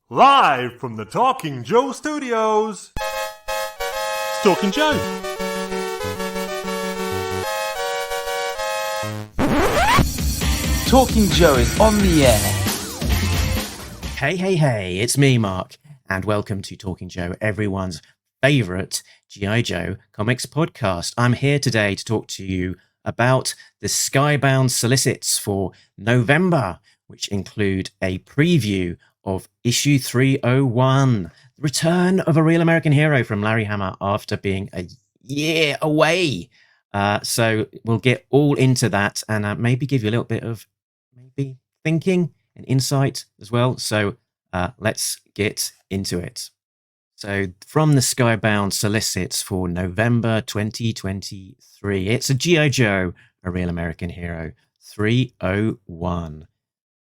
Live from the Talking Joe Studios. It's Talking Joe. Talking Joe is on the air. Hey, it's me, Mark, and welcome to Talking Joe, everyone's favourite G.I. Joe comics podcast. I'm here today to talk to you about the Skybound Solicits for November, which include a preview of issue 301, the return of a real American hero from Larry Hama after being a year away. So we'll get all into that and maybe give you a little bit of maybe thinking and insight as well. So let's get into it. So from the Skybound Solicits for November 2023, it's a G.I. Joe, a real American hero, 301.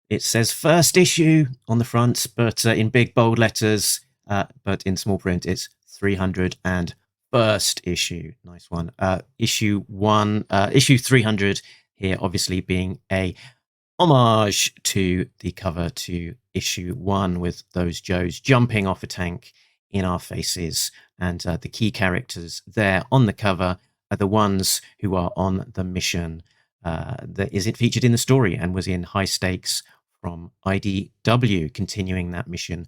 It says first issue on the front, but in big bold letters, but in small print, it's 300 and first issue. Nice one. Issue 300 here, obviously being a homage to the cover to issue 1 with those Joes jumping off a tank in our faces. And the key characters there on the cover are the ones who are on the mission that isn't featured in the story and was in High Stakes from IDW, continuing that mission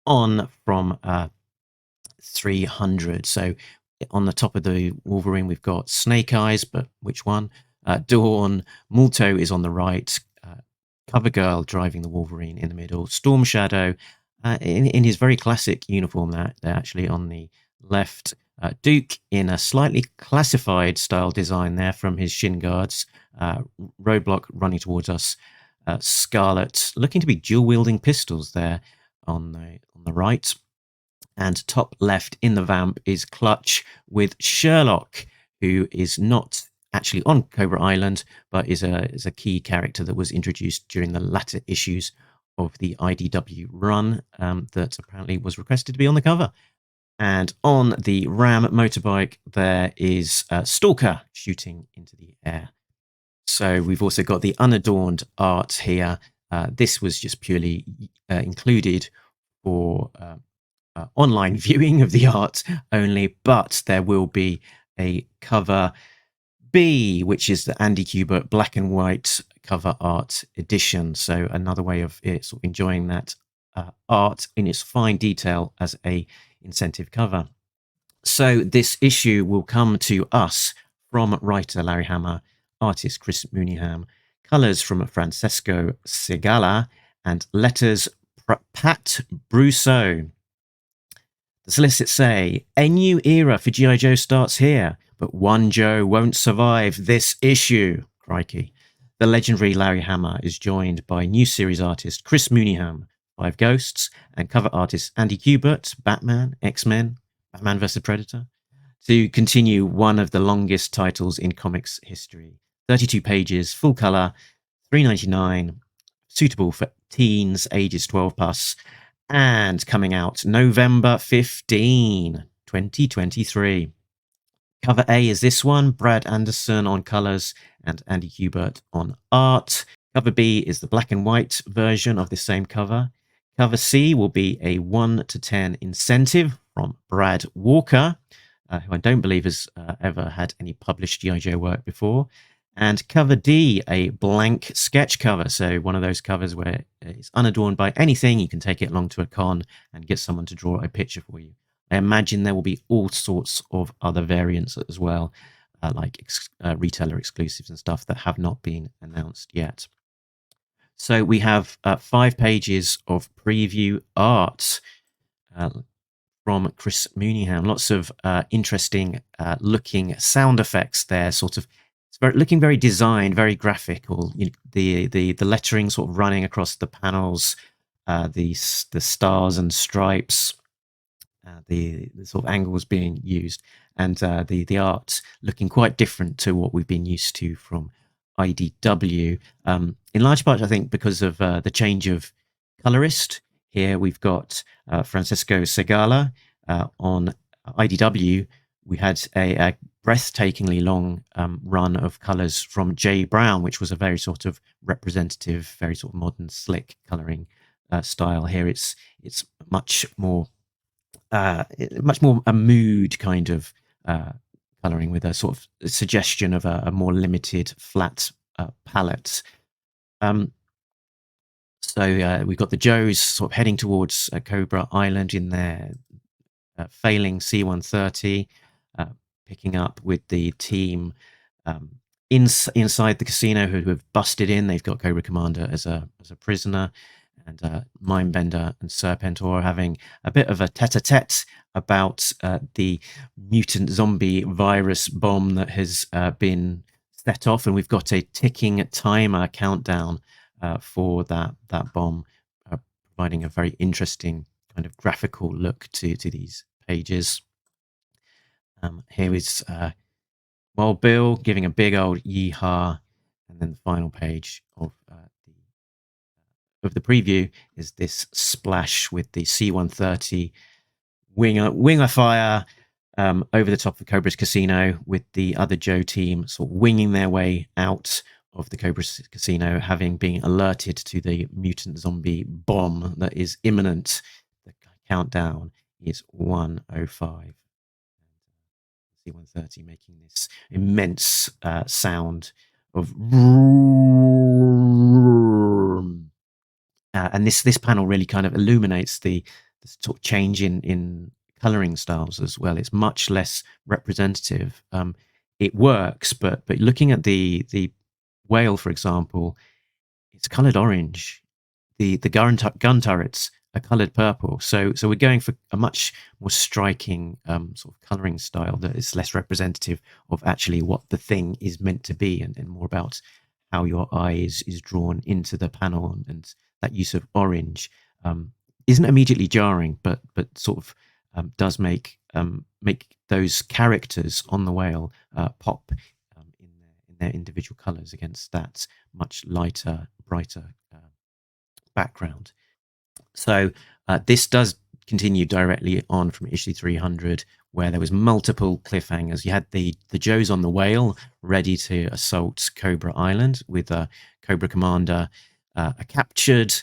on from 300. So on the top of the Wolverine, we've got Snake Eyes, but which one? Dawn. Multo is on the right. Covergirl driving the Wolverine in the middle. Storm Shadow in his very classic uniform there actually on the left. Duke in a slightly classified style design there from his shin guards. Roadblock running towards us. Scarlet looking to be dual-wielding pistols there on the right. And top left in the vamp is Clutch with Sherlock, who is not actually on Cobra Island, but is a key character that was introduced during the latter issues of the IDW run that apparently was requested to be on the cover. And on the Ram motorbike, there is Stalker shooting into the air. So we've also got the unadorned art here. This was just purely included for online viewing of the art only, but there will be a cover B, which is the Andy Kubert black and white cover art edition. So another way of sort of enjoying that art in its fine detail as a incentive cover. So this issue will come to us from writer Larry Hama, artist Chris Mooneyham, colours from Francesco Segala, and letters Pat Brousseau. The Solicits say, a new era for G.I. Joe starts here, but one Joe won't survive this issue. Crikey. The legendary Larry Hama is joined by new series artist Chris Mooneyham, 5 Ghosts, and cover artist Andy Kubert, Batman, X-Men, Batman vs. Predator, to continue one of the longest titles in comics history. 32 pages, full colour, $3.99, suitable for teens, ages 12 plus, and coming out November 15, 2023. Cover A is this one, Brad Anderson on colours and Andy Kubert on art. Cover B is the black and white version of the same cover. Cover C will be a 1 to 10 incentive from Brad Walker, who I don't believe has ever had any published G.I. Joe work before. And cover D, a blank sketch cover. So one of those covers where it's unadorned by anything. You can take it along to a con and get someone to draw a picture for you. I imagine there will be all sorts of other variants as well, like retailer exclusives and stuff that have not been announced yet. So we have 5 pages of preview art from Chris Mooneyham. Lots of interesting looking sound effects there, sort of. It's looking very designed, very graphical. The lettering sort of running across the panels, the stars and stripes, the sort of angles being used, and the art looking quite different to what we've been used to from IDW. In large part, I think, because of the change of colorist. Here we've got Francesco Segala on IDW. We had a breathtakingly long run of colours from Jay Brown, which was a very sort of representative, very sort of modern, slick colouring style. Here it's much more a mood kind of colouring with a sort of suggestion of a more limited flat palette. So we've got the Joes sort of heading towards Cobra Island in their failing C-130, picking up with the team inside the casino who have busted in. They've got Cobra Commander as a prisoner, and Mindbender and Serpentor are having a bit of a tete-a-tete about the mutant zombie virus bomb that has been set off, and we've got a ticking timer countdown for that bomb, providing a very interesting kind of graphical look to these pages. Here is Wild Bill giving a big old yeehaw, and then the final page of the preview is this splash with the C-130 wing of fire over the top of Cobra's casino, with the other Joe team sort of winging their way out of the Cobra's casino, having been alerted to the mutant zombie bomb that is imminent. The countdown is 1:05. C-130 making this immense sound of and this panel really kind of illuminates the sort of change in coloring styles as well. It's much less representative. It works, but looking at the whale, for example, it's colored orange. The gun turrets are colored purple. So we're going for a much more striking sort of coloring style that is less representative of actually what the thing is meant to be, and more about how your eye is drawn into the panel. And that use of orange isn't immediately jarring, but sort of does make those characters on the whale pop in their individual colors against that much lighter, brighter background. So this does continue directly on from issue 300, where there was multiple cliffhangers. You had the Joes on the whale ready to assault Cobra Island with Cobra Commander captured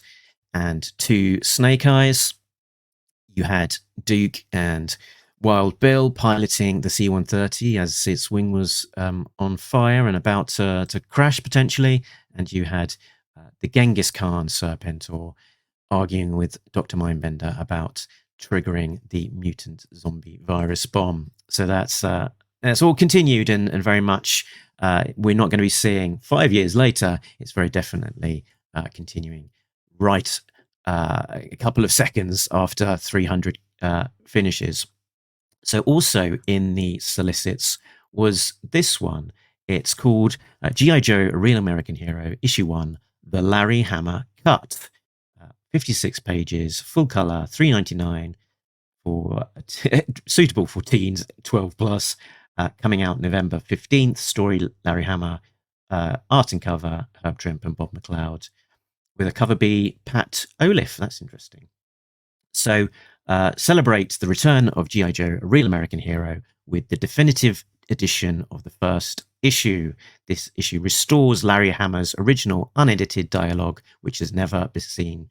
and 2 Snake Eyes. You had Duke and Wild Bill piloting the C-130 as its wing was on fire and about to crash potentially, and you had the Genghis Khan Serpentor arguing with Dr. Mindbender about triggering the mutant zombie virus bomb. So that's all continued, and very much we're not going to be seeing 5 years later. It's very definitely continuing right a couple of seconds after 300 finishes. So also in the Solicits was this one. It's called G.I. Joe, A Real American Hero, Issue 1, The Larry Hama Cut. 56 pages, full color, $3.99, for suitable for teens 12 plus. Coming out November 15th. Story Larry Hama, art and cover Herb Trimp and Bob McLeod, with a cover B Pat Oliff. That's interesting. So celebrates the return of G.I. Joe, A Real American Hero, with the definitive edition of the first issue. This issue restores Larry Hama's original unedited dialogue, which has never been seen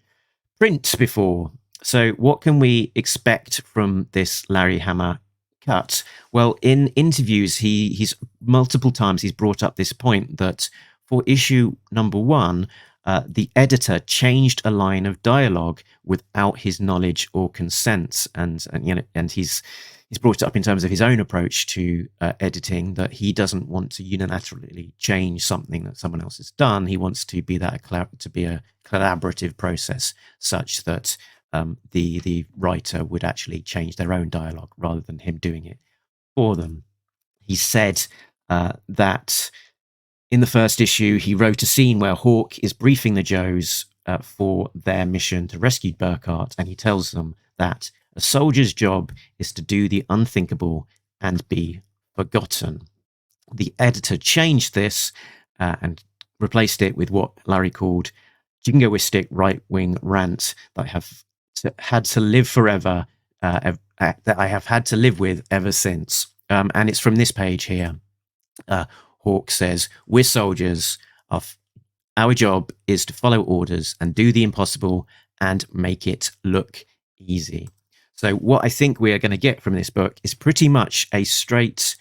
print before. So what can we expect from this Larry Hama cut? Well, in interviews, he's multiple times he's brought up this point that for issue number 1, the editor changed a line of dialogue without his knowledge or consent, and he's brought it up in terms of his own approach to editing, that he doesn't want to unilaterally change something that someone else has done. He wants to be a collaborative process, such that the writer would actually change their own dialogue rather than him doing it for them. He said that in the first issue, he wrote a scene where Hawk is briefing the Joes for their mission to rescue Burkhart, and he tells them that a soldier's job is to do the unthinkable and be forgotten. The editor changed this and replaced it with what Larry called jingoistic right-wing rant that I have had to live forever, that I have had to live with ever since. And it's from this page here. Hawk says, "We're soldiers. Our job is to follow orders and do the impossible and make it look easy. So what I think we are going to get from this book is pretty much a straight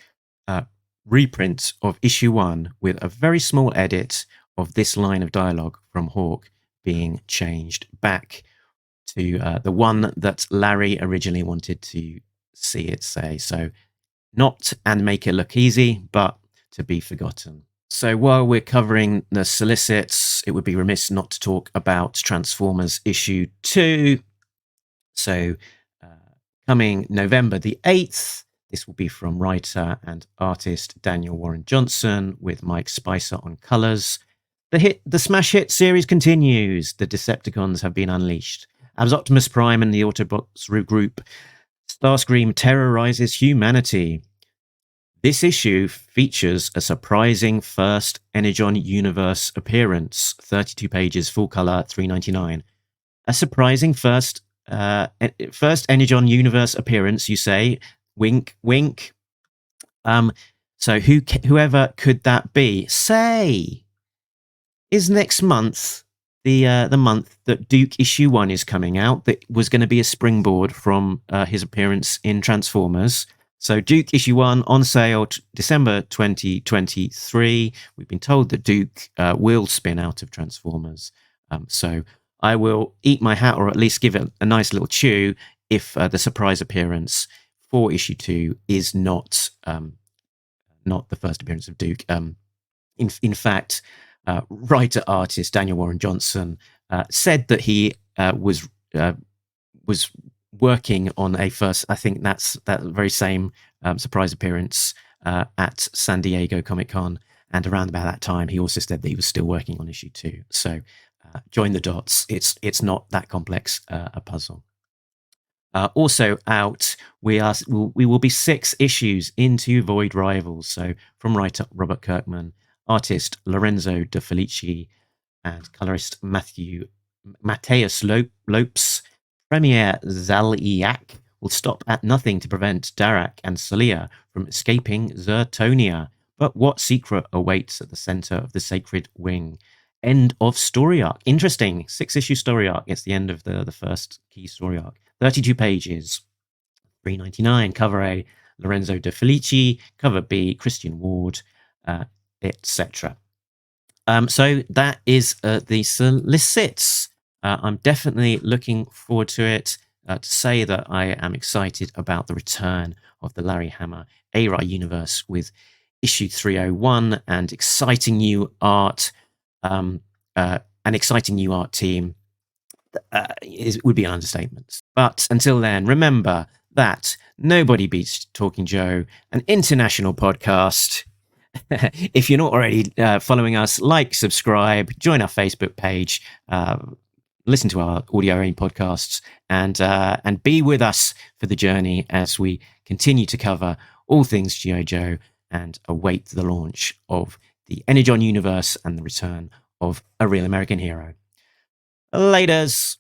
reprint of issue 1 with a very small edit of this line of dialogue from Hawk being changed back to the one that Larry originally wanted to see it say. So not and make it look easy, but to be forgotten. So while we're covering the Solicits, it would be remiss not to talk about Transformers issue 2. So coming November the 8th, this will be from writer and artist Daniel Warren Johnson with Mike Spicer on colours. The smash hit series continues. The Decepticons have been unleashed. As Optimus Prime and the Autobots regroup, Starscream terrorizes humanity. This issue features a surprising first Energon Universe appearance, 32 pages, full colour, $3.99. A surprising first Energon Universe appearance, you say? Wink, wink. So whoever could that be? Say, is next month the month that Duke issue 1 is coming out? That was going to be a springboard from his appearance in Transformers. So Duke issue 1 on sale December 2023. We've been told that Duke will spin out of Transformers. So I will eat my hat, or at least give it a nice little chew, if the surprise appearance for issue 2 is not the first appearance of Duke. In fact, writer-artist Daniel Warren Johnson said that he was working on a first, I think that's that very same surprise appearance at San Diego Comic-Con, and around about that time he also said that he was still working on issue 2. So join the dots. It's not that complex a puzzle. Also out, we will be 6 issues into Void Rivals. So from writer Robert Kirkman, artist Lorenzo De Felici, and colorist Mateus Lopes, Premier Zaliak will stop at nothing to prevent Darak and Salia from escaping Zertonia. But what secret awaits at the center of the Sacred Wing? End of story arc. Interesting. 6-issue story arc. It's the end of the first key story arc. 32 pages. $3.99. Cover A, Lorenzo De Felici. Cover B, Christian Ward, etc. So that is the Solicits. I'm definitely looking forward to it. To say that I am excited about the return of the Larry Hama ARAH universe with issue 301 and exciting new art, an exciting new art team would be an understatement. But until then, remember that nobody beats Talking Joe, an international podcast. If you're not already following us, like, subscribe, join our Facebook page, listen to our audio-only podcasts, and be with us for the journey as we continue to cover all things G.I. Joe and await the launch of the Energon Universe and the return of a real American hero. Laters!